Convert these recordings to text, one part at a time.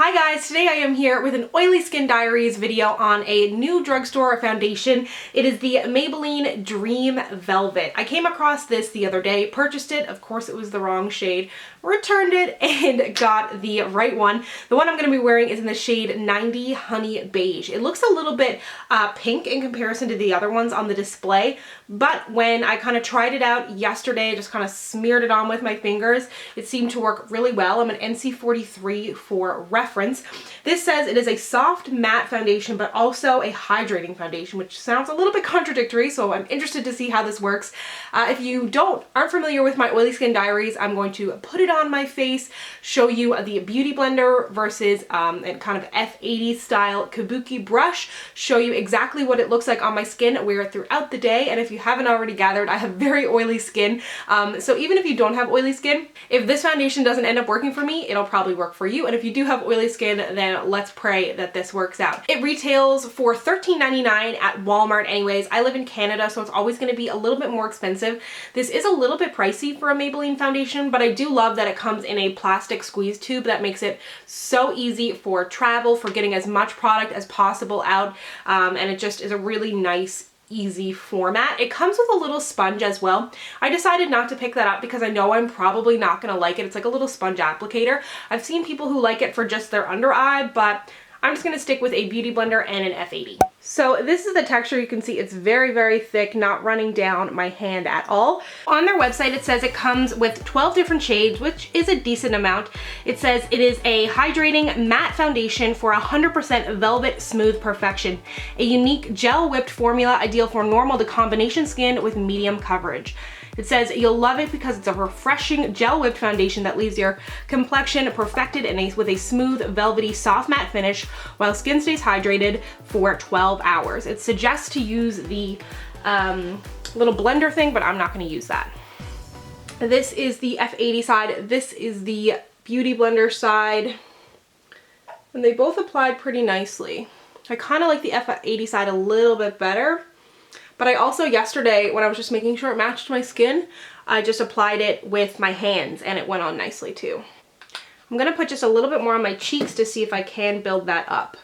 Hi guys, today I am here with an Oily Skin Diaries video on a new drugstore foundation. It is the Maybelline Dream Velvet. I came across this the other day, purchased it, of course it was the wrong shade, returned it and got the right one. The one I'm going to be wearing is in the shade 90 Honey Beige. It looks a little bit pink in comparison to the other ones on the display, but when I kind of tried it out yesterday, just kind of smeared it on with my fingers, it seemed to work really well. I'm an NC 43 for reference. This says it is a soft matte foundation but also a hydrating foundation, which sounds a little bit contradictory, so I'm interested to see how this works. If you aren't familiar with my Oily Skin Diaries, I'm going to put it on my face, show you the beauty blender versus a kind of F80 style kabuki brush, show you exactly what it looks like on my skin, wear it throughout the day, and if you haven't already gathered, I have very oily skin, so even if you don't have oily skin, if this foundation doesn't end up working for me, it'll probably work for you, and if you do have oily skin, then let's pray that this works out. It retails for $13.99 at Walmart anyways. I live in Canada, so it's always going to be a little bit more expensive. This is a little bit pricey for a Maybelline foundation, but I do love that it comes in a plastic squeeze tube that makes it so easy for travel, for getting as much product as possible out, and it just is a really nice, easy format. It comes with a little sponge as well. I decided not to pick that up because I know I'm probably not going to like it. It's like a little sponge applicator. I've seen people who like it for just their under eye, but I'm just going to stick with a beauty blender and an F80. So this is the texture. You can see it's very, very thick, not running down my hand at all. On their website, it says it comes with 12 different shades, which is a decent amount. It says it is a hydrating matte foundation for 100% velvet smooth perfection. A unique gel whipped formula ideal for normal to combination skin with medium coverage. It says you'll love it because it's a refreshing gel whipped foundation that leaves your complexion perfected with a smooth, velvety, soft matte finish while skin stays hydrated for 12 hours. It suggests to use the little blender thing, but I'm not going to use that. This is the F80 side. This is the beauty blender side. And they both applied pretty nicely. I kind of like the F80 side a little bit better. But I also, yesterday, when I was just making sure it matched my skin, I just applied it with my hands and it went on nicely too. I'm going to put just a little bit more on my cheeks to see if I can build that up.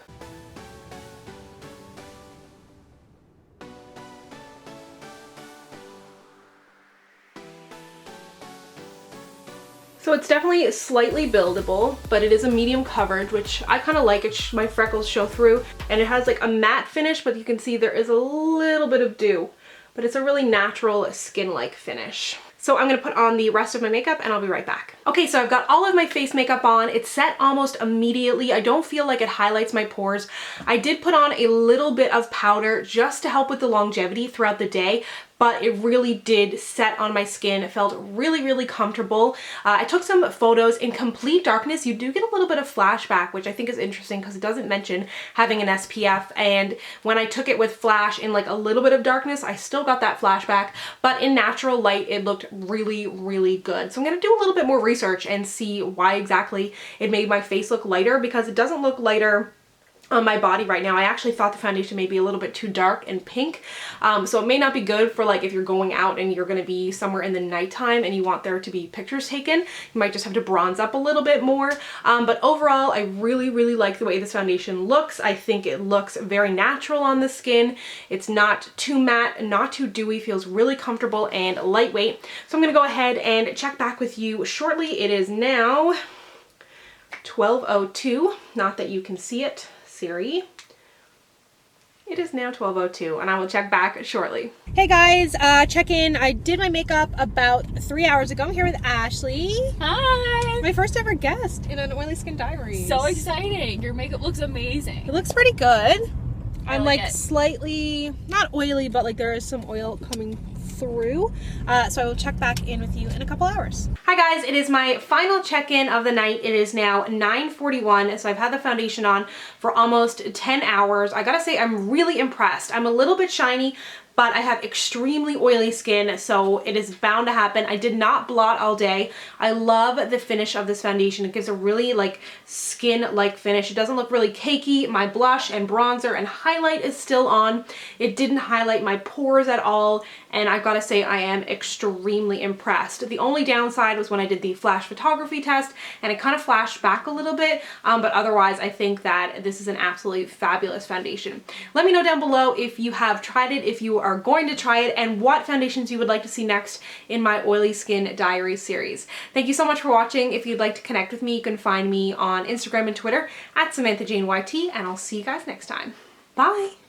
So it's definitely slightly buildable, but it is a medium coverage, which I kind of like. My freckles show through, and it has like a matte finish, but you can see there is a little bit of dew, but it's a really natural skin-like finish. So I'm going to put on the rest of my makeup and I'll be right back. Okay, so I've got all of my face makeup on. It's set almost immediately. I don't feel like it highlights my pores. I did put on a little bit of powder just to help with the longevity throughout the day, but it really did set on my skin. It felt really, really comfortable. I took some photos in complete darkness. You do get a little bit of flashback, which I think is interesting because it doesn't mention having an SPF. And when I took it with flash in like a little bit of darkness, I still got that flashback, but in natural light, it looked really, really good. So I'm gonna do a little bit more research and see why exactly it made my face look lighter, because it doesn't look lighter on my body right now. I actually thought the foundation may be a little bit too dark and pink, so it may not be good for like if you're going out and you're going to be somewhere in the nighttime and you want there to be pictures taken. You might just have to bronze up a little bit more, but overall I really, really like the way this foundation looks. I think it looks very natural on the skin. It's not too matte, not too dewy, feels really comfortable and lightweight. So I'm going to go ahead and check back with you shortly. It is now 12:02, not that you can see it, Siri. It is now 12:02 and I will check back shortly. Hey guys, check in. I did my makeup about 3 hours ago. I'm here with Ashley. Hi! My first ever guest in an Oily Skin Diaries. So exciting. Your makeup looks amazing. It looks pretty good. I'm like it. Slightly, not oily, but like there is some oil coming through. So I will check back in with you in a couple hours. Hi guys, it is my final check-in of the night. It is now 9:41, so I've had the foundation on for almost 10 hours. I gotta say I'm really impressed. I'm a little bit shiny, but I have extremely oily skin, so it is bound to happen. I did not blot all day. I love the finish of this foundation. It gives a really like skin-like finish. It doesn't look really cakey. My blush and bronzer and highlight is still on. It didn't highlight my pores at all, and I've got to say I am extremely impressed. The only downside was when I did the flash photography test, and it kind of flashed back a little bit, but otherwise I think that this is an absolutely fabulous foundation. Let me know down below if you have tried it, if you are going to try it, and what foundations you would like to see next in my Oily Skin Diaries series. Thank you so much for watching. If you'd like to connect with me, you can find me on Instagram and Twitter at SamanthaJaneYT, and I'll see you guys next time. Bye!